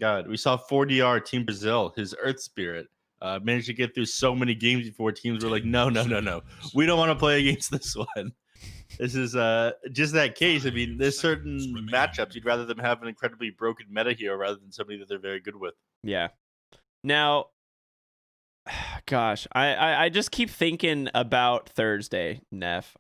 God, we saw 4DR Team Brazil, his Earth Spirit, managed to get through so many games before teams were like, no, no, no, no. We don't want to play against this one. This is just that case. I mean, there's certain matchups you'd rather them have an incredibly broken meta hero rather than somebody that they're very good with. Yeah. Now, gosh, I just keep thinking about Thursday, Neph.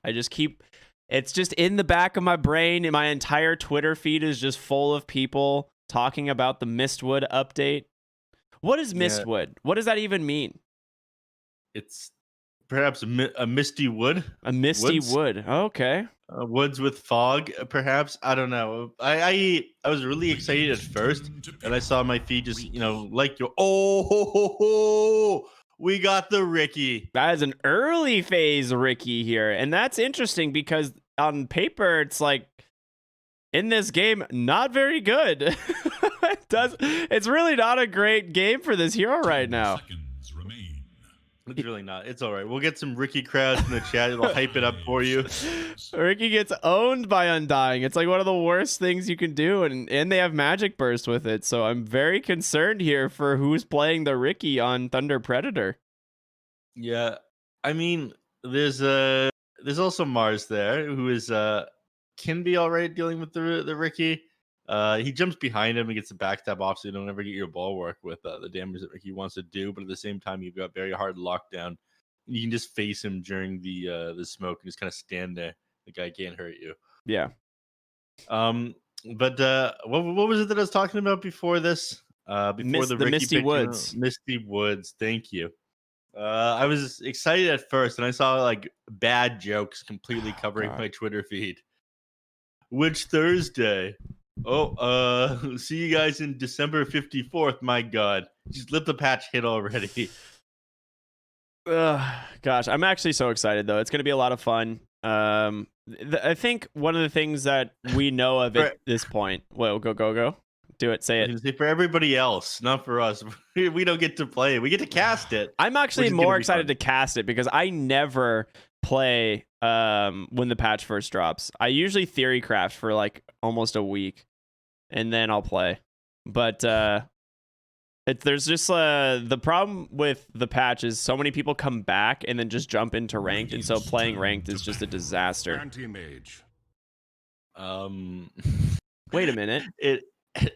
It's just in the back of my brain, and my entire Twitter feed is just full of people talking about the Mistwood update. What is Mistwood? What does that even mean? It's perhaps a misty wood. A misty wood. Okay. Woods with fog, perhaps. I don't know. I was really excited at first, and I saw my feed just like your we got the Ricky. That is an early phase Ricky here, and that's interesting because on paper it's like in this game not very good. It's really not a great game for this hero right now. It's really not. It's all right. We'll get some Ricky crowds in the chat. It'll hype it up for you. Ricky gets owned by Undying. It's like one of the worst things you can do, and they have Magic Burst with it. So I'm very concerned here for who's playing the Ricky on Thunder Predator. Yeah, I mean, there's also Mars there who is can be all right dealing with the Ricky. He jumps behind him and gets the backstab off, so you don't ever get your ball work with the damage that Ricky wants to do. But at the same time, you've got very hard lockdown. You can just face him during the smoke and just kind of stand there. The guy can't hurt you. Yeah. But what was it that I was talking about before this? Before the Ricky Misty Woods. Misty Woods. Thank you. I was excited at first, and I saw like bad jokes completely covering my Twitter feed. Which Thursday? Oh, see you guys in December 54th. My God, just let the patch hit already. Gosh, I'm actually so excited though. It's going to be a lot of fun. I think one of the things that we know of at this point. Well, go. Do it. Say it. For everybody else, not for us. We don't get to play it. We get to cast it. I'm actually more excited to cast it because I never play when the patch first drops. I usually theory craft for like almost a week, and then I'll play. But there's just the problem with the patch is so many people come back and then just jump into ranked, and so playing ranked is just a disaster. Wait a minute.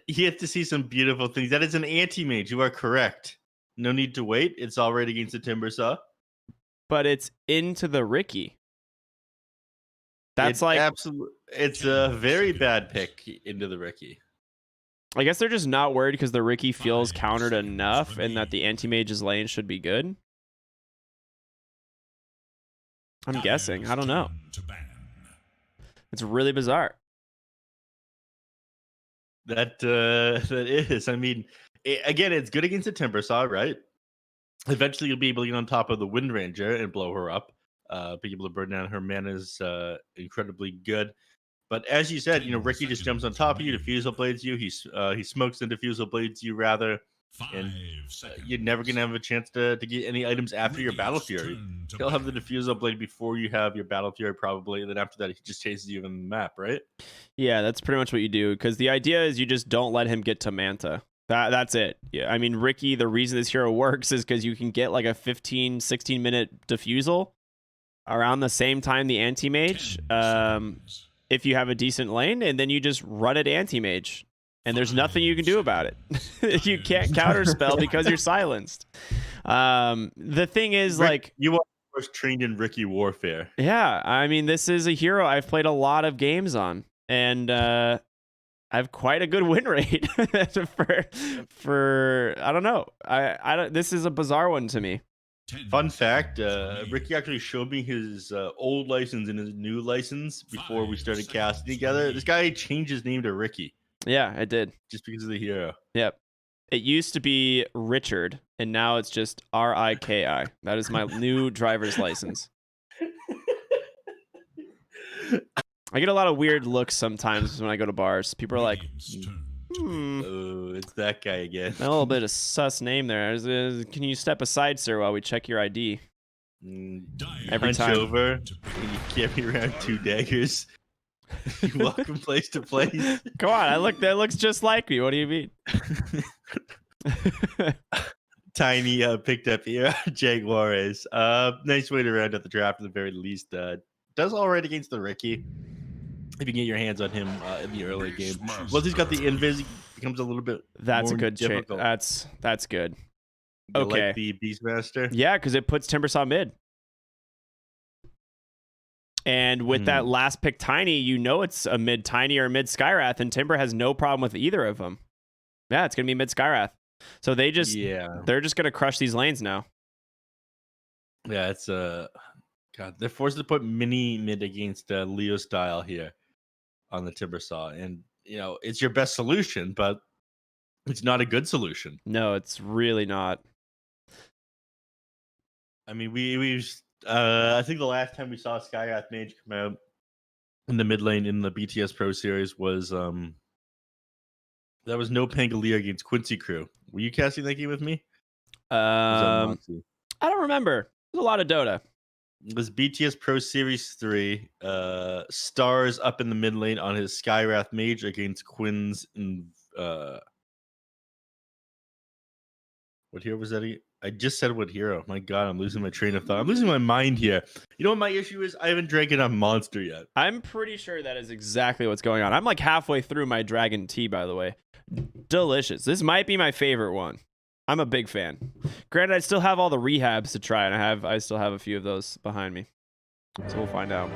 You have to see some beautiful things. That is an anti-mage. You are correct. No need to wait. It's all right against the Timbersaw. But it's into the Ricky. That's it's a very bad pick into the Ricky. I guess they're just not worried because the Ricky feels countered enough and that the anti-mage's lane should be good. I'm guessing. I don't know. It's really bizarre. That is. I mean, again, it's good against the Timbersaw, right? Eventually, you'll be able to get on top of the Wind Ranger and blow her up. Being able to burn down her mana is incredibly good. But as you said, Ricky just jumps on top of you, diffusal blades you. He smokes and diffusal blades you rather, and you're never gonna have a chance to get any items after your Battle Fury. He'll have the diffusal blade before you have your Battle Fury probably, and then after that he just chases you on the map, right? Yeah, that's pretty much what you do. Because the idea is you just don't let him get to Manta. That's it. Yeah, I mean Ricky. The reason this hero works is because you can get like a 15-16 minute diffusal around the same time the anti-mage. If you have a decent lane, and then you just run it anti-mage, and there's nothing you can do about it. You can't counterspell because you're silenced. The thing is, like, you are first trained in Ricky warfare. Yeah, I mean, this is a hero I've played a lot of games on, and I have quite a good win rate for I don't know. I don't. This is a bizarre one to me. Fun fact, Ricky actually showed me his old license and his new license before we started casting together. This guy changed his name to Ricky. Yeah, I did. Just because of the hero. Yep. It used to be Richard, and now it's just R-I-K-I. That is my new driver's license. I get a lot of weird looks sometimes when I go to bars. People are like, Oh, it's that guy again. A little bit of sus name there. Can you step aside, sir, while we check your ID? Every time over, and you carry around 2 daggers. Welcome place to place. Come on, that looks just like me. What do you mean? Tiny picked up here, Jaguares. Nice way to round out the draft at the very least. Does all right against the Ricky. If you get your hands on him in the early game. Once he's got the invis, it becomes a little bit That's more a good change. difficult. That's good. You Okay. like the Beastmaster? Yeah, because it puts Timbersaw mid. And with that last pick, Tiny, you know it's a mid Tiny or a mid Skyrath, and Timber has no problem with either of them. Yeah, it's gonna be mid Skyrath. So they're just gonna crush these lanes now. Yeah, it's God, they're forced to put mini mid against Leo style here on the Timbersaw, and it's your best solution, but it's not a good solution. No, it's really not. I mean, I think the last time we saw Skyrath Mage come out in the mid lane in the BTS Pro Series was that was no Pangalia against Quincy Crew. Were you casting that game with me? I don't remember. There's a lot of Dota. It was BTS Pro Series 3. Stars up in the mid lane on his Skyrath Mage against Quinn's and what hero was that? I just said what hero. My God, I'm losing my train of thought. I'm losing my mind here. You know what my issue is? I haven't drank enough Monster yet. I'm pretty sure that is exactly what's going on. I'm like halfway through my Dragon Tea, by the way. Delicious. This might be my favorite one. I'm a big fan. Granted, I still have all the rehabs to try, and I still have a few of those behind me. So we'll find out.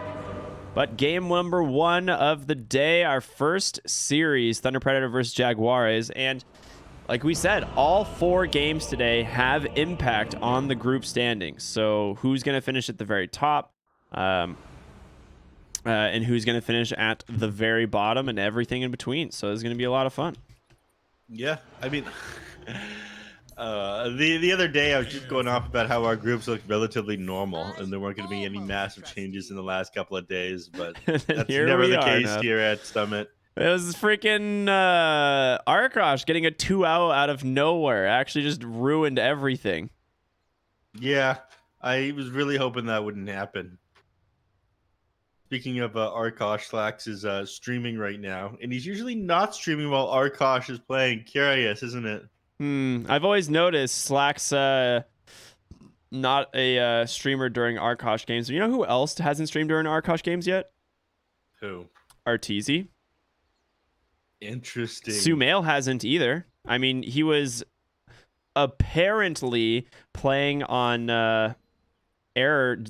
But game number 1 of the day, our first series, Thunder Predator versus Jaguares, and like we said, all 4 games today have impact on the group standings. So who's going to finish at the very top, and who's going to finish at the very bottom, and everything in between. So it's going to be a lot of fun. Yeah, I mean, the other day I was just going off about how our groups looked relatively normal, and there weren't going to be any massive changes in the last couple of days. But that's never the case here at Summit. It was freaking Arkosh getting a 2-0 out of nowhere. Actually just ruined everything. Yeah, I was really hoping that wouldn't happen. Speaking of Arkosh, Slacks is streaming right now, and he's usually not streaming while Arkosh is playing. Curious, isn't it? I've always noticed Slacks not a streamer during Arkosh games. You know who else hasn't streamed during Arkosh games yet? Who? Arteezy. Interesting. Sumail hasn't either. I mean, he was apparently playing on Error,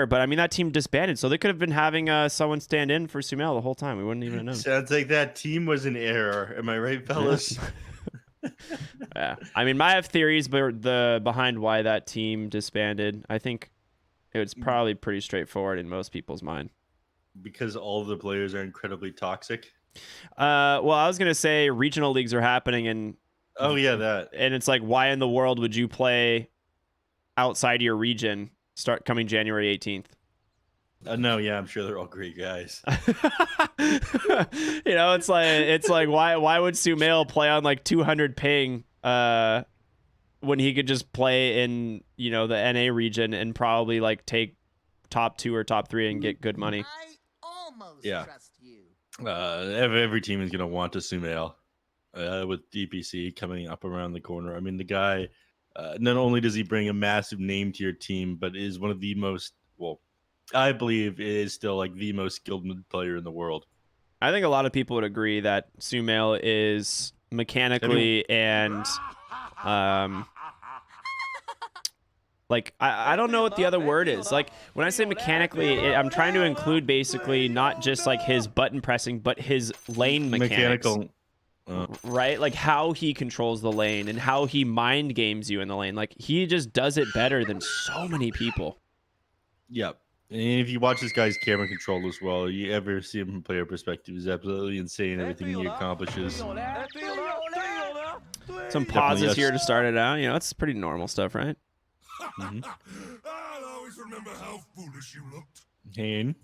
but I mean, that team disbanded, so they could have been having someone stand in for Sumail the whole time. We wouldn't even have known. Sounds like that team was in error. Am I right, fellas? Yeah. I mean, I have theories behind why that team disbanded. I think it's probably pretty straightforward in most people's mind. Because all of the players are incredibly toxic. Well, I was gonna say regional leagues are happening, and that. And it's like, why in the world would you play outside your region? Start coming January 18th. No, yeah, I'm sure they're all great guys. It's like why would Sumail play on like 200 ping when he could just play in the NA region and probably like take top 2 or top 3 and get good money. I almost trust you. Every team is gonna want a Sumail with DPC coming up around the corner. I mean, the guy not only does he bring a massive name to your team, but is one of the most I believe is still like the most skilled mid player in the world. I think a lot of people would agree that Sumail is mechanically and like I don't know what the other word is. Like when I say mechanically, I'm trying to include basically not just like his button pressing, but his lane mechanics. Right? Like how he controls the lane and how he mind games you in the lane. Like he just does it better than so many people. Yep. And if you watch this guy's camera control as well, you ever see him from player perspective, is absolutely insane everything he accomplishes. Some pauses here to start it out. It's pretty normal stuff, right? I'll always remember how foolish you looked. And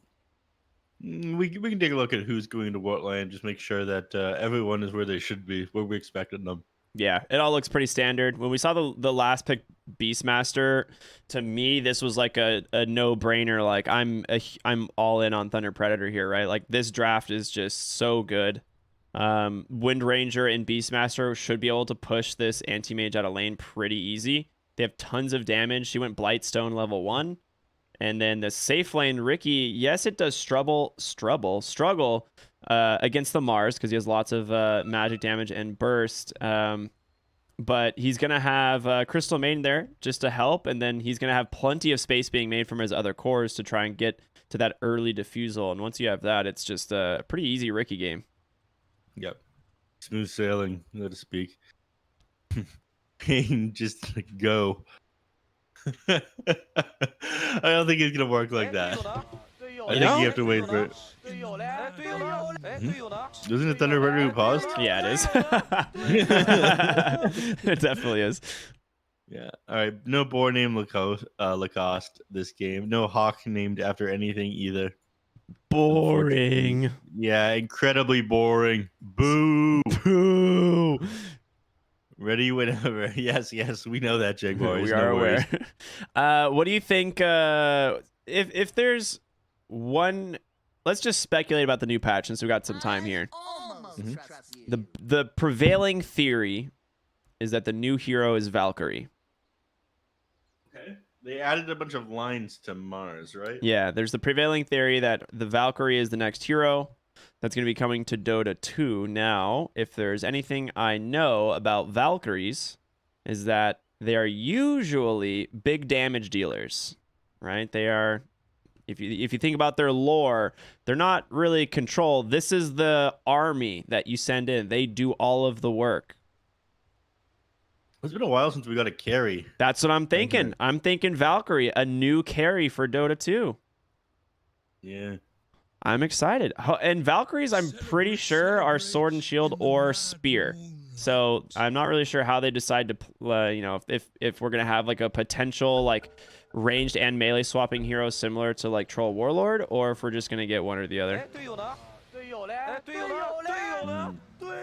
we can take a look at who's going to what lane. Just make sure that everyone is where they should be, where we expected them. Yeah, it all looks pretty standard. When we saw the last pick Beastmaster, to me this was like a no-brainer. Like I'm all in on Thunder Predator here, right? Like this draft is just so good. Wind Ranger and Beastmaster should be able to push this anti-mage out of lane pretty easy. They have tons of damage. She went Blightstone level 1. And then the safe lane Ricky, yes, it does struggle against the Mars because he has lots of magic damage and burst. But he's going to have Crystal Maiden there just to help. And then he's going to have plenty of space being made from his other cores to try and get to that early diffusal. And once you have that, it's just a pretty easy Ricky game. Yep. Smooth sailing, so to speak. Pain, just like, go. I don't think it's going to work like that. I think you have to wait for it. Isn't it Thunder Predator who paused? Yeah, it is. It definitely is. Yeah. All right. No boar named Lacoste this game. No hawk named after anything either. Boring. Yeah, incredibly boring. Boo. Boo. Ready whenever. Yes, we know that, Jaguares. We are aware. What do you think? If there's one, let's just speculate about the new patch since we got some time here. The prevailing theory is that the new hero is Valkyrie. Okay. They added a bunch of lines to Mars, right? Yeah, there's the prevailing theory that the Valkyrie is the next hero that's going to be coming to Dota 2. Now, if there's anything I know about Valkyries, is that they are usually big damage dealers, right? They are, if you think about their lore, they're not really control. This is the army that you send in. They do all of the work. It's been a while since we got a carry. That's what I'm thinking. I'm thinking Valkyrie, a new carry for Dota 2. Yeah. I'm excited. And Valkyries, I'm pretty sure, are sword and shield or spear. So I'm not really sure how they decide to, if we're gonna have like a potential like ranged and melee swapping hero similar to like Troll Warlord, or if we're just gonna get one or the other.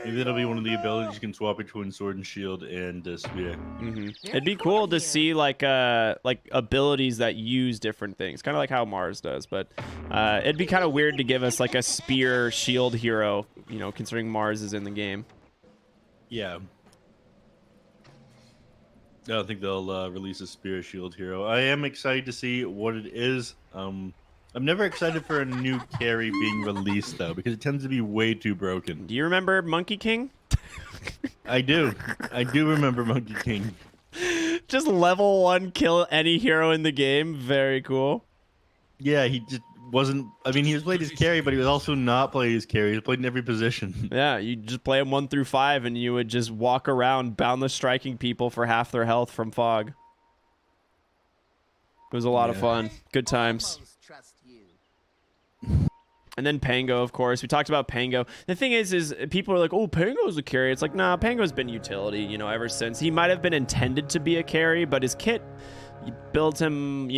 Maybe that'll be one of the abilities you can swap between sword and shield and spear. It'd be cool to see like abilities that use different things, kind of like how Mars does. But it'd be kind of weird to give us like a spear shield hero, considering Mars is in the game. Yeah. I don't think they'll release a spear shield hero. I am excited to see what it is. I'm never excited for a new carry being released, though, because it tends to be way too broken. Do you remember Monkey King? I do. I do remember Monkey King. Just level 1 kill any hero in the game. Very cool. Yeah, he just wasn't... I mean, he was played his carry, but he was also not playing his carry. He was played in every position. Yeah, you just play him 1 through 5, and you would just walk around boundless striking people for half their health from fog. It was a lot of fun. Good times. And then Pango, of course. We talked about Pango. The thing is people are like, oh, Pango's a carry. It's like, nah, Pango's been utility, ever since. He might have been intended to be a carry, but his kit builds him,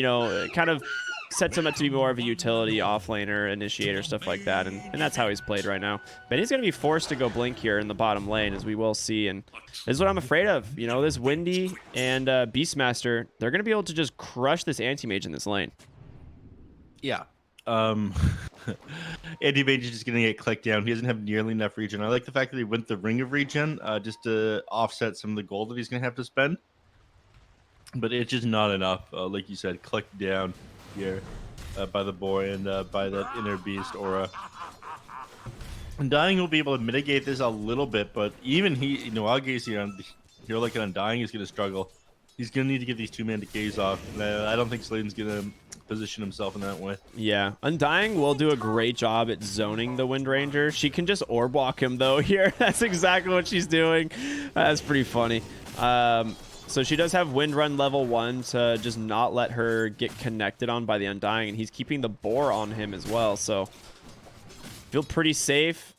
kind of sets him up to be more of a utility offlaner, initiator, stuff like that. And that's how he's played right now. But he's going to be forced to go Blink here in the bottom lane, as we will see. And this is what I'm afraid of. This Windy and Beastmaster, they're going to be able to just crush this anti-mage in this lane. Yeah. Anti-mage is just going to get clicked down. He doesn't have nearly enough regen. I like the fact that he went the Ring of Regen just to offset some of the gold that he's going to have to spend. But it's just not enough. Like you said, clicked down here by the boy and by that inner beast aura. Undying will be able to mitigate this a little bit, but even he, obviously on hero like an Undying is going to struggle. He's going to need to get these 2-man decays off. I don't think Sladen's going to position himself in that way. Yeah, Undying will do a great job at zoning the Wind Ranger. She can just orb walk him though here. That's exactly what she's doing. That's pretty funny. So she does have Wind Run level 1 to just not let her get connected on by the Undying, and he's keeping the Boar on him as well. So feel pretty safe.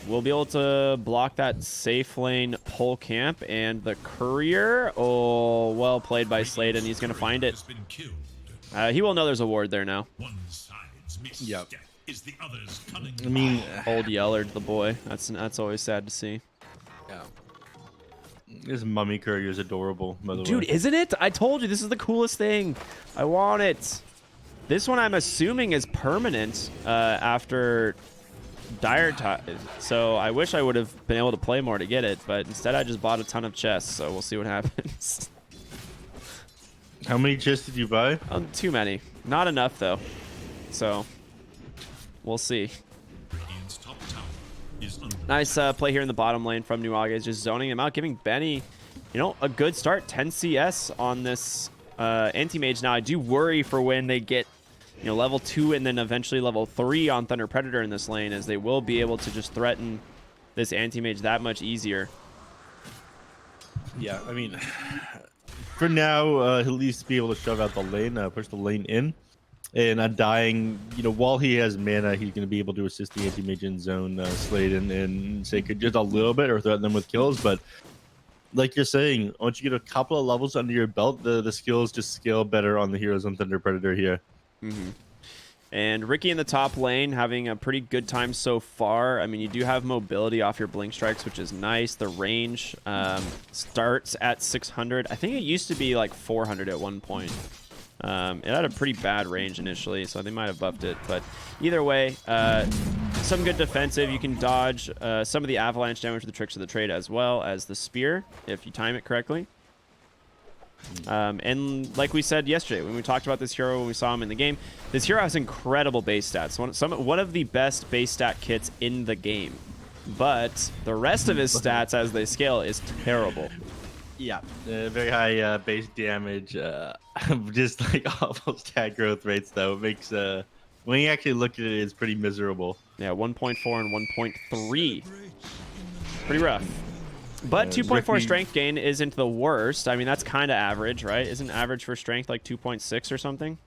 We'll be able to block that safe lane pull camp, and the Courier. Oh, well played by Sladen. He's going to find it. He will know there's a ward there now. Yep. I mean, old Yellard, the boy. That's always sad to see. Yeah. This mummy courier is adorable, by the Dude, way. isn't it? I told you, this is the coolest thing. I want it. This one I'm assuming is permanent after Dire Time. So I wish I would have been able to play more to get it, but instead I just bought a ton of chests, so we'll see what happens. How many chests did you buy? Too many. Not enough, though. So we'll see. Radiant's top tower is under Nice play here in the bottom lane from Nuages, just zoning him out, giving Benny, you know, a good start. 10 CS on this anti-mage. Now, I do worry for when they get, you know, level 2 and then eventually level 3 on Thunder Predator in this lane, as they will be able to just threaten this anti-mage that much easier. Yeah, I mean, for now, he'll at least be able to shove out the lane, push the lane in. And Undying, you know, while he has mana, he's going to be able to assist the anti-mage in zone Slade and Sacred just a little bit, or threaten them with kills. But like you're saying, once you get a couple of levels under your belt, the skills just scale better on the heroes on Thunder Predator here. And Ricky in the top lane having a pretty good time so far. I mean, you do have mobility off your blink strikes, which is nice. The range starts at 600. I think it used to be like 400 at one point. It had a pretty bad range initially, so they might have buffed it. But either way, some good defensive. You can dodge some of the avalanche damage with the tricks of the trade, as well as the spear if you time it correctly. And like we said yesterday when we talked about this hero, when we saw him in the game, this hero has incredible base stats. One of the best base stat kits in the game. But the rest of his stats as they scale is terrible. Yeah, very high base damage, just like awful stat growth rates, though. It makes, when you actually look at it, it's pretty miserable. Yeah, 1.4 and 1.3. Pretty rough. But 2.4 strength gain isn't the worst. I mean, that's kind of average, right? Isn't average for strength like 2.6 or something?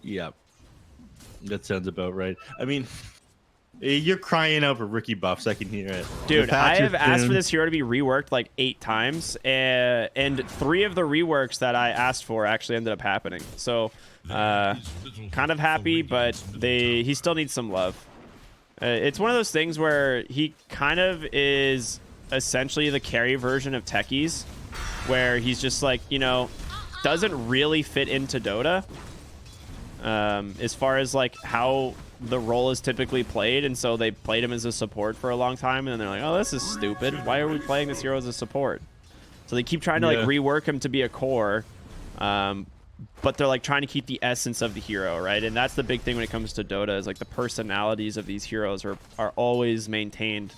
Yeah, that sounds about right. I mean, you're crying out for Ricky buffs. I can hear it. Dude, I have asked for this hero to be reworked like 8 times, and 3 of the reworks that I asked for actually ended up happening. So, kind of happy, but he still needs some love. It's one of those things where he kind of is essentially the carry version of Techies, where he's just like, you know, doesn't really fit into Dota as far as like how the role is typically played, and so they played him as a support for a long time, and then they're like, oh, this is stupid, why are we playing this hero as a support? So they keep trying to like rework him to be a core, but they're like trying to keep the essence of the hero, right? And that's the big thing when it comes to Dota, is like the personalities of these heroes are always maintained.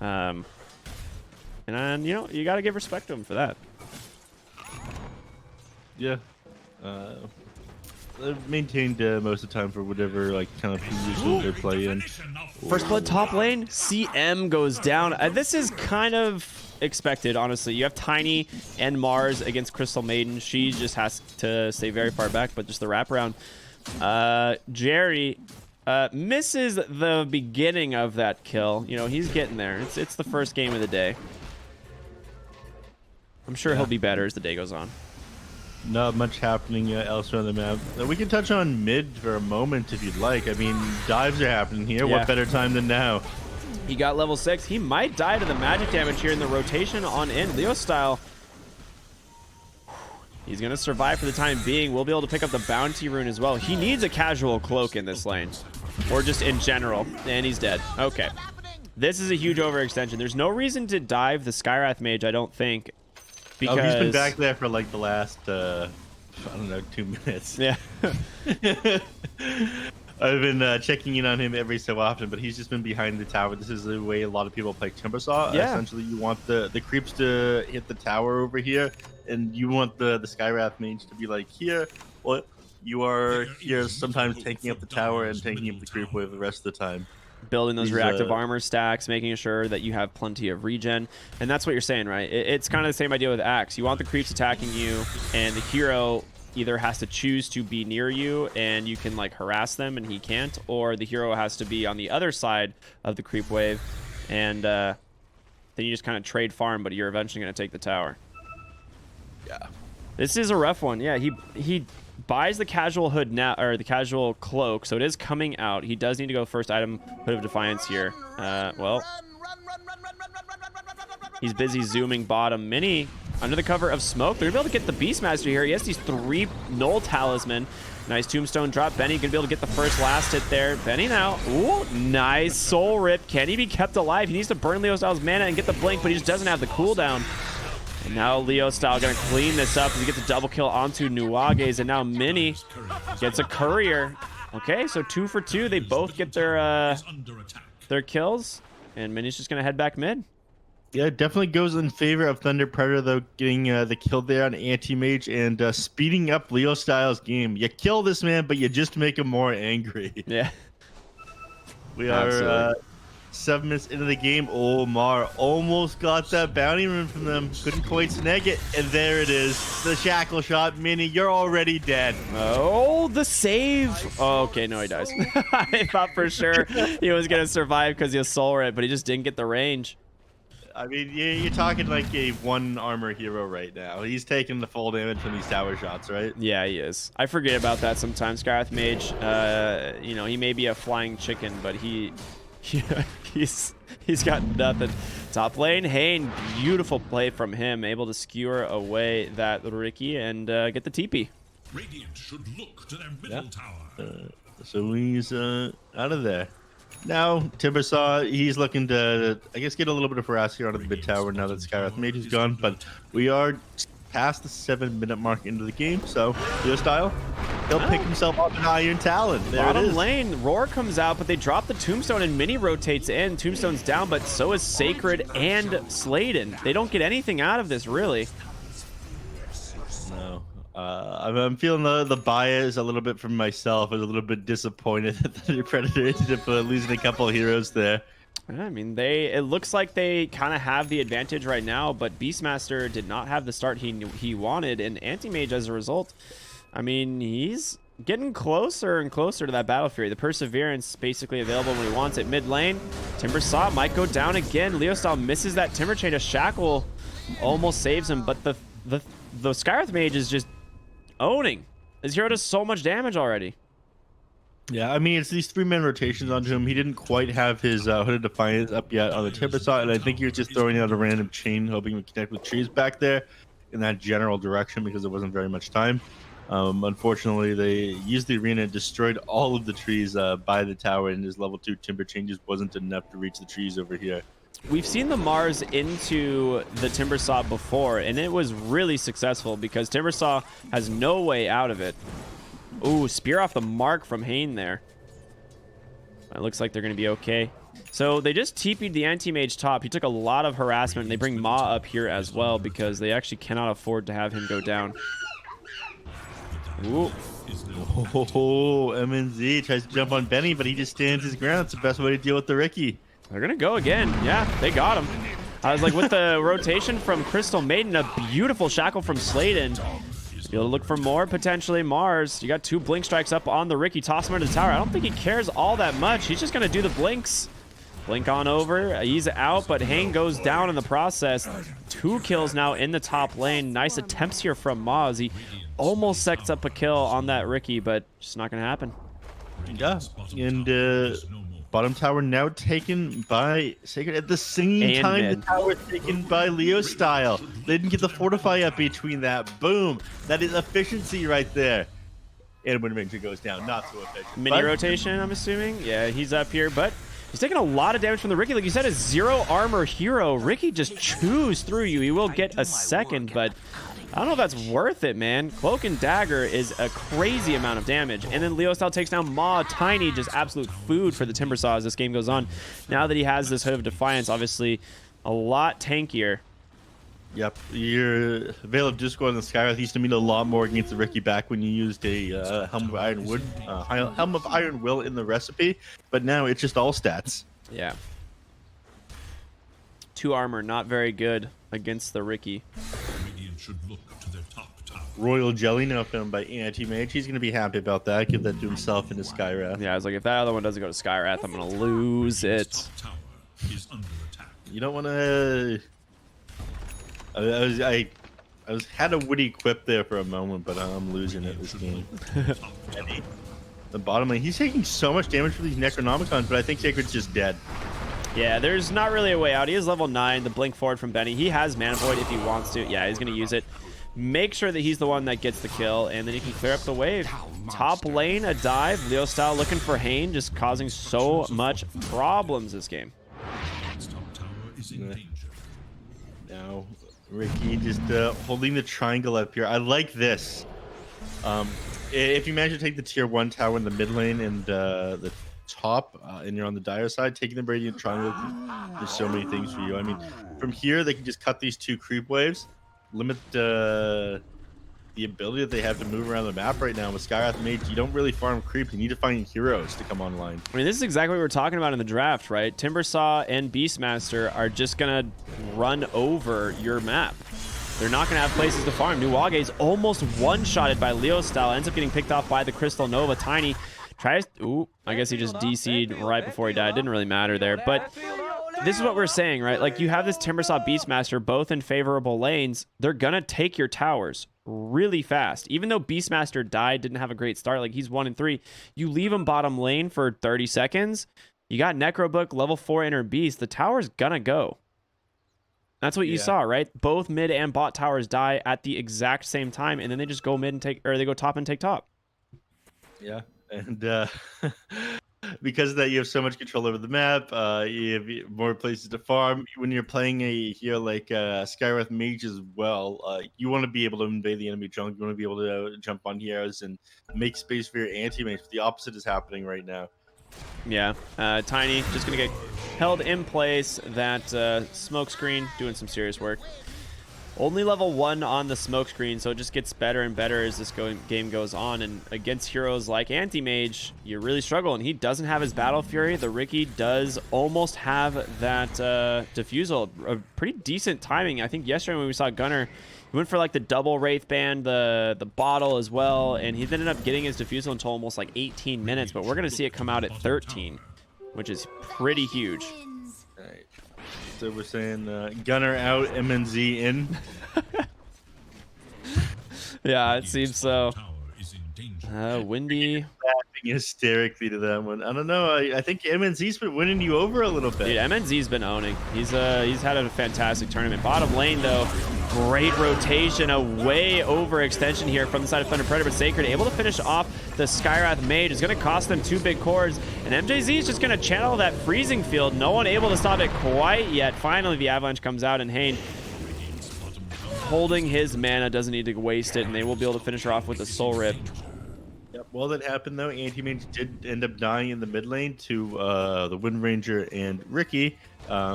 And you know, you got to give respect to them for that. Yeah. They've maintained most of the time for whatever like kind of position they're playing. First blood top lane, CM goes down. This is kind of expected, honestly. You have Tiny and Mars against Crystal Maiden. She just has to stay very far back, but just the wraparound. Jerry misses the beginning of that kill. You know, he's getting there. It's the first game of the day. I'm sure he'll be better as the day goes on. Not much happening elsewhere on the map. We can touch on mid for a moment if you'd like. I mean, dives are happening here. Yeah. What better time than now? He got level 6. He might die to the magic damage here in the rotation on in. Leo style. He's going to survive for the time being. We'll be able to pick up the bounty rune as well. He needs a casual cloak in this lane. Or just in general. And he's dead. Okay. This is a huge overextension. There's no reason to dive the Skywrath Mage, I don't think. Because he's been back there for like the last, I don't know, 2 minutes. Yeah. I've been checking in on him every so often, but he's just been behind the tower. This is the way a lot of people play Timbersaw. Yeah. Essentially, you want the creeps to hit the tower over here, and you want the Skywrath Mage to be like here. Well, you are here sometimes taking up the tower and taking up the creep wave the rest of the time. Building those reactive armor stacks, making sure that you have plenty of regen. And that's what you're saying, right? It's kind of the same idea with Axe. You want the creeps attacking you, and the hero either has to choose to be near you and you can like harass them and he can't, or the hero has to be on the other side of the creep wave, and then you just kind of trade farm, but you're eventually going to take the tower. Yeah. This is a rough one. Yeah, he buys the casual hood now, or the casual cloak, so it is coming out. He does need to go first item, Hood of Defiance here. Well, He's busy zooming bottom. Mini, under the cover of smoke. They're going to be able to get the Beastmaster here. He has these 3 Null Talisman. Nice tombstone drop. Benny going to be able to get the first last hit there. Benny now. Ooh, nice soul rip. Can he be kept alive? He needs to burn Leo Styles' mana and get the blink, but he just doesn't have the cooldown. And now Leo Style going to clean this up as he gets a double kill onto Nuages. And now Mini gets a courier. Okay, so 2 for 2. They both get their kills. And Mini's just going to head back mid. Yeah, it definitely goes in favor of Thunder Predator, though, getting the kill there on Anti-Mage and speeding up Leo Styles' game. You kill this man, but you just make him more angry. Yeah. We are 7 minutes into the game. Oh, Mar almost got that bounty rune from them. Couldn't quite snag it. And there it is. The shackle shot. Mini, you're already dead. Oh, the save. Oh, okay, no, he dies. I thought for sure he was going to survive because he'll soul rip, but he just didn't get the range. I mean, you're talking like a 1 armor hero right now. He's taking the full damage from these tower shots, right? Yeah, he is. I forget about that sometimes. Skyrath Mage, you know, he may be a flying chicken, but he's got nothing. Top lane, Hayne, beautiful play from him, able to skewer away that Ricky and get the TP. Radiant should look to their middle tower. So he's out of there. Now, Timbersaw, he's looking to, I guess, get a little bit of harass here onto the mid tower now that Skyrath Mage is gone, but we are past the 7-minute mark into the game, so Leo Style, he'll pick himself up an Iron Talon. There Bottom it is. lane, Roar comes out, but they drop the Tombstone and Mini rotates in. Tombstone's down, but so is Sacred and Sladen. They don't get anything out of this, really. No. I'm feeling the bias a little bit from myself. I was a little bit disappointed that the Predator ended up losing a couple of heroes there. I mean, it looks like they kind of have the advantage right now, but Beastmaster did not have the start he wanted, and Anti-Mage as a result, I mean, he's getting closer and closer to that Battle Fury. The Perseverance basically available when he wants it. Mid lane, Timbersaw might go down again. Leo Style misses that Timber Chain. A Shackle almost saves him, but the Skyrath Mage is just owning. His hero does so much damage already. Yeah, I mean, it's these 3-man rotations onto him. He didn't quite have his Hooded Defiance up yet on the Timbersaw, and I think he was just throwing out a random chain, hoping to connect with trees back there in that general direction because there wasn't very much time. Unfortunately, they used the arena and destroyed all of the trees by the tower, and his level 2 Timber Chain just wasn't enough to reach the trees over here. We've seen the Mars into the Timbersaw before, and it was really successful because Timbersaw has no way out of it. Ooh, spear off the mark from Hayne there. It looks like they're going to be okay. So they just TP'd the Anti-Mage top. He took a lot of harassment, and they bring Ma up here as well because they actually cannot afford to have him go down. Ooh. Oh, MNZ tries to jump on Benny, but he just stands his ground. It's the best way to deal with the Ricky. They're going to go again. Yeah, they got him. I was like, with the rotation from Crystal Maiden, a beautiful shackle from Sladen. Be able to look for more, potentially. Mars, you got 2 blink strikes up on the Ricky. Toss him into the tower. I don't think he cares all that much. He's just going to do the blinks. Blink on over. He's out, but Hane goes down in the process. 2 kills now in the top lane. Nice attempts here from Maz. He almost sets up a kill on that Ricky, but just not going to happen. Yeah, and bottom tower now taken by Sacred at the same And time mid. the tower taken by Leo Style. They didn't get the fortify up between that. Boom. That is efficiency right there. And when Ranger goes down, not so efficient. Mini But rotation, I'm assuming. Yeah, he's up here, but he's taking a lot of damage from the Ricky. Like you said, a 0 armor hero. Ricky just chews through you. He will get a second, but I don't know if that's worth it, man. Cloak and Dagger is a crazy amount of damage. And then Leo Style takes down Ma. Tiny, just absolute food for the Timbersaw as this game goes on. Now that he has this Hood of Defiance, obviously a lot tankier. Yep, your Veil of Discord and the Skyrath used to mean a lot more against the Ricky back when you used a Helm of Iron Wood, Helm of Iron Will in the recipe, but now it's just all stats. Yeah. 2 armor, not very good against the Ricky. Radiant should look to their top tower. Royal Jelly now found by Anti-Mage. He's going to be happy about that. Give that to himself and his Skyrath. Yeah, I was like, if that other one doesn't go to Skyrath, I'm going to lose it. Top tower is under attack. You don't want to... I had a witty quip there for a moment, but I'm losing it this game. The bottom lane, he's taking so much damage from these Necronomicons, but I think Sacred's just dead. Yeah, there's not really a way out. He is level 9. The blink forward from Benny. He has Mana Void if he wants to. Yeah, he's going to use it. Make sure that he's the one that gets the kill, and then he can clear up the wave. Top lane, a dive. Leo style looking for Hane, just causing so much problems this game. Now, Ricky just holding the triangle up here. I like this. If you manage to take the tier 1 tower in the mid lane and the top, and you're on the dire side, taking the Radiant Triangle, there's so many things for you. I mean, from here, they can just cut these 2 creep waves, limit the ability that they have to move around the map right now. With Skywrath Mage, you don't really farm creep. You need to find heroes to come online. I mean, this is exactly what we were talking about in the draft, right? Timbersaw and Beastmaster are just going to run over your map. They're not going to have places to farm. Nuwage is almost one-shotted by Leo style. Ends up getting picked off by the Crystal Nova. Tiny tries... Ooh, I guess he just DC'd right before he died. Didn't really matter there. But this is what we're saying, right? Like, you have this Timbersaw Beastmaster both in favorable lanes. They're going to take your towers really fast. Even though Beastmaster died, didn't have a great start, like he's 1 and 3, you leave him bottom lane for 30 seconds. You got Necrobook, level 4 Inner Beast. The tower's going to go. That's what you saw, right? Both mid and bot towers die at the exact same time, and then they just go mid and take, or they go top and take top. Yeah, and because of that, you have so much control over the map. You have more places to farm. When you're playing a hero like Skywrath Mage as well, you want to be able to invade the enemy jungle. You want to be able to jump on heroes and make space for your anti-mage. The opposite is happening right now. Yeah, Tiny just going to get held in place. That smoke screen doing some serious work. Only level 1 on the smoke screen, so it just gets better and better as this game goes on. And against heroes like Anti-Mage, you really struggle. And he doesn't have his Battle Fury. The Ricky does almost have that Diffusal. A pretty decent timing. I think yesterday when we saw Gunnar, he went for like the double Wraith Band, the bottle as well, and he ended up getting his Diffusal until almost like 18 minutes. But we're going to see it come out at 13, which is pretty huge. So we're saying Gunner out, MNZ in. Yeah, it seems so. Windy. Laughing hysterically to that one. I don't know. I think MNZ's been winning you over a little bit. Dude, MNZ's been owning. He's had a fantastic tournament. Bottom lane, though, great rotation. A way overextension here from the side of Thunder Predator, but Sacred able to finish off the Skywrath Mage. It's going to cost them 2 big cores, and MJZ is just going to channel that freezing field. No one able to stop it quite yet. Finally, the Avalanche comes out, and Hane, holding his mana, doesn't need to waste it, and they will be able to finish her off with a Soul Rip. Yep. Well, that happened though. Anti-Mage did end up dying in the mid lane to the Wind Ranger and Ricky.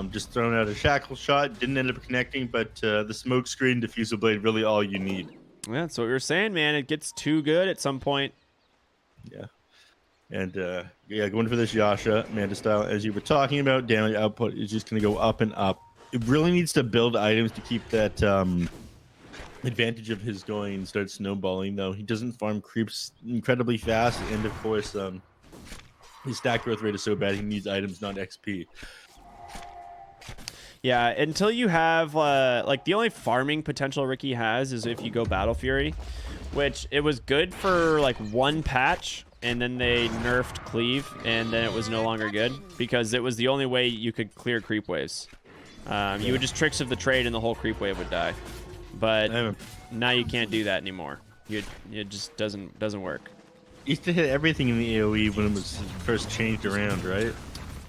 Just throwing out a shackle shot, didn't end up connecting, but the smoke screen, Diffusal Blade, really all you need. Yeah, that's what we were saying, man. It gets too good at some point. Yeah. And yeah, going for this Yasha Manta style, as you were talking about, damage output is just going to go up and up. It really needs to build items to keep that advantage of his going start snowballing, though. He doesn't farm creeps incredibly fast, and of course, his stack growth rate is so bad he needs items, not XP. Yeah, until you have like the only farming potential Ricky has is if you go Battle Fury, which it was good for like 1 patch, and then they nerfed Cleave, and then it was no longer good because it was the only way you could clear creep waves. You would just Tricks of the Trade and the whole creep wave would die. But now you can't do that anymore. It just doesn't work. Used to hit everything in the AoE when it was first changed around, right?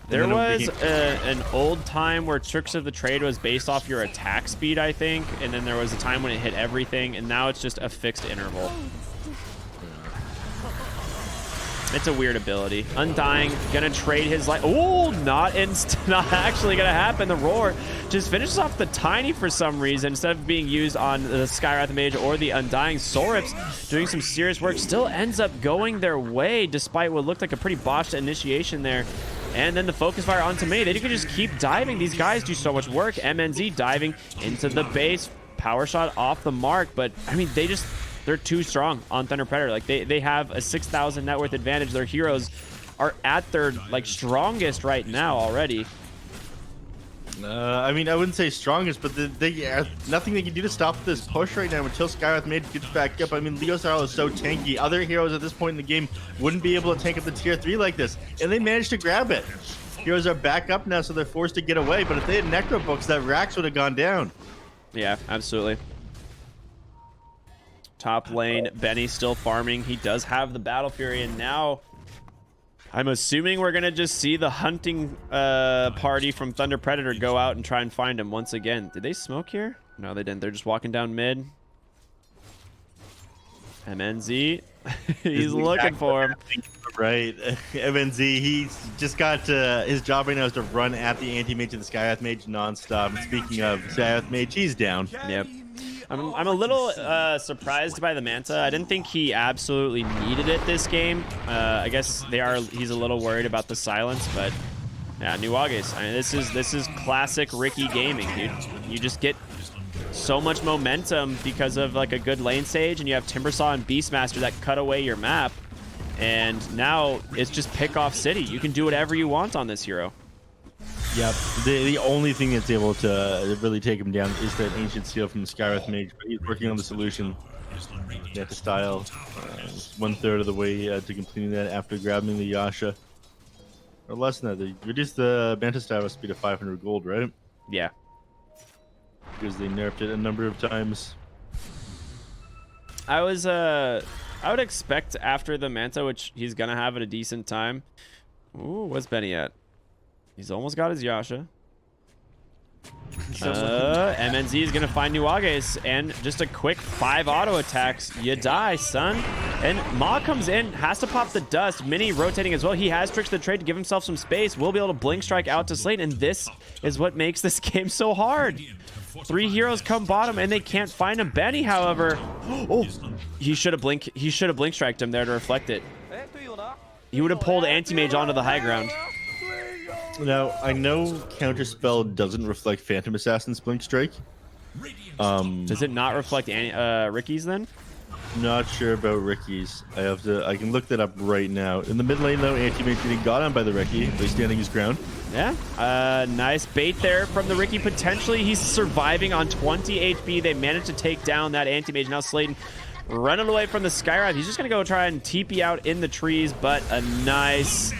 There was an old time where Tricks of the Trade was based off your attack speed, I think, and then there was a time when it hit everything, and now it's just a fixed interval. It's a weird ability. Undying, gonna trade his life. Oh, not actually gonna happen. The Roar just finishes off the Tiny for some reason instead of being used on the Skywrath Mage or the Undying. Soul Rips doing some serious work. Still ends up going their way despite what looked like a pretty botched initiation there. And then the Focus Fire onto me. They can just keep diving. These guys do so much work. MNZ diving into the base. Power shot off the mark. But, I mean, they're too strong on Thunder Predator. Like, they have a 6,000 net worth advantage. Their heroes are at their, like, strongest right now already. I mean, I wouldn't say strongest, but nothing they can do to stop this push right now until Skywrath Mage gets back up. I mean, Leo style is so tanky. Other heroes at this point in the game wouldn't be able to tank up the tier 3 like this, and they managed to grab it. Heroes are back up now, so they're forced to get away. But if they had Necro Books, that Rax would have gone down. Yeah, absolutely. Top lane, Benny still farming. He does have the Battle Fury, and now I'm assuming we're going to just see the hunting party from Thunder Predator go out and try and find him once again. Did they smoke here? No, they didn't. They're just walking down mid. MNZ, he's looking for him. Right. MNZ, he's just got his job right now is to run at the anti-mage and the Skywrath Mage nonstop. And speaking of Skywrath Mage, he's down. Yep. I'm a little surprised by the Manta. I didn't think he absolutely needed it this game. I guess he's a little worried about the silence, but yeah, Jaguares. I mean, this is classic Ricky gaming, dude. You just get so much momentum because of like a good lane stage, and you have Timbersaw and Beastmaster that cut away your map, and now it's just pick off city. You can do whatever you want on this hero. Yep. The only thing that's able to really take him down is that Ancient Steel from the Skywrath Mage, but he's working on the solution. Manta style, 1/3 of the way to completing that after grabbing the Yasha. Or less than that, they reduced the Manta style speed to 500 gold, right? Yeah. Because they nerfed it a number of times. I would expect after the Manta, which he's gonna have at a decent time. Ooh, what's Benny at? He's almost got his Yasha. MNZ is gonna find Jaguares, and just a quick 5 auto attacks. You die, son. And Ma comes in, has to pop the dust. Mini rotating as well. He has Tricks the Trade to give himself some space. Will be able to Blink Strike out to Slate, and this is what makes this game so hard. 3 heroes come bottom, and they can't find him. Benny, however, oh, he should have Blink Striked him there to reflect it. He would have pulled Anti-Mage onto the high ground. Now, I know Counterspell doesn't reflect Phantom Assassin's Blink Strike. Does it not reflect Ricky's then? Not sure about Ricky's. I can look that up right now. In the mid lane, though, Anti-Mage getting got on by the Ricky, but he's standing his ground. Yeah, nice bait there from the Ricky. Potentially, he's surviving on 20 HP. They managed to take down that Anti-Mage. Now Sladen running away from the Skywrath. He's just going to go try and TP out in the trees, but a nice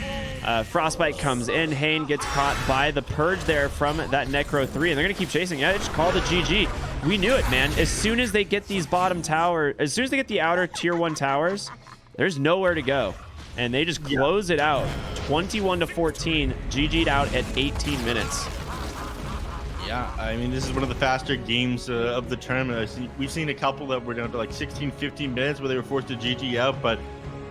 Frostbite comes in. Hane gets caught by the Purge there from that Necro 3, and they're going to keep chasing. Yeah, they just call the GG. We knew it, man. As soon as they get these bottom tower, as soon as they get the outer tier 1 towers, there's nowhere to go. And they just close it out. 21-14, GG'd out at 18 minutes. Yeah, I mean, this is one of the faster games of the tournament. We've seen a couple that were down to like 16, 15 minutes where they were forced to GG out, but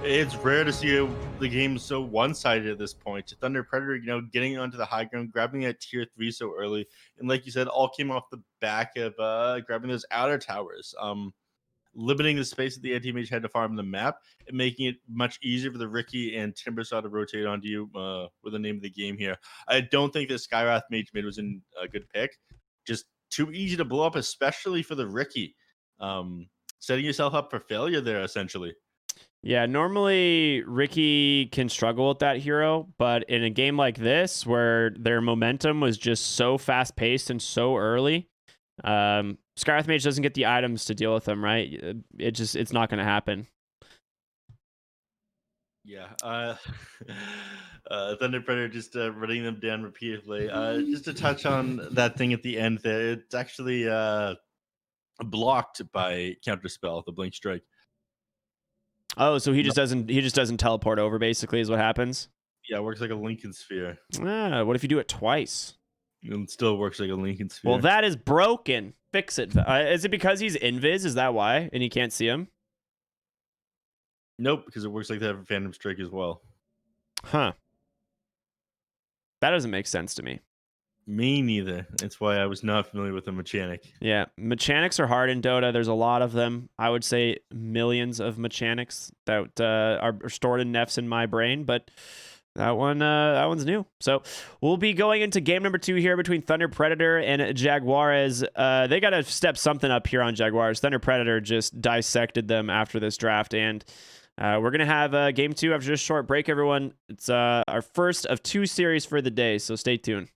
it's rare to see the game so one-sided at this point. Thunder Predator, getting onto the high ground, grabbing that tier 3 so early, and like you said, all came off the back of grabbing those outer towers, limiting the space that the anti-mage had to farm the map, and making it much easier for the Ricky and Timbersaw to rotate onto you with the name of the game here. I don't think that Skywrath Mage mid was in a good pick. Just too easy to blow up, especially for the Ricky. Setting yourself up for failure there, essentially. Yeah, normally Ricky can struggle with that hero, but in a game like this where their momentum was just so fast-paced and so early, Skywrath Mage doesn't get the items to deal with them, right? It's not going to happen. Yeah, Thunder Predator just running them down repeatedly. Just to touch on that thing at the end there, it's actually blocked by Counterspell, the Blink Strike. Oh, so he just doesn't teleport over, basically, is what happens? Yeah, it works like a Lincoln Sphere. What if you do it twice? It still works like a Lincoln Sphere. Well, that is broken. Fix it. Is it because he's invis? Is that why? And you can't see him? Nope, because it works like that Phantom Strike as well. Huh. That doesn't make sense to me. Me neither. That's why I was not familiar with the mechanic. Yeah, mechanics are hard in Dota. There's a lot of them. I would say millions of mechanics that are stored in Nephs in my brain, but that one's new. So we'll be going into game number 2 here between Thunder Predator and Jaguares. They got to step something up here on Jaguares. Thunder Predator just dissected them after this draft, and we're going to have game 2 after just a short break, everyone. It's our first of 2 series for the day, so stay tuned.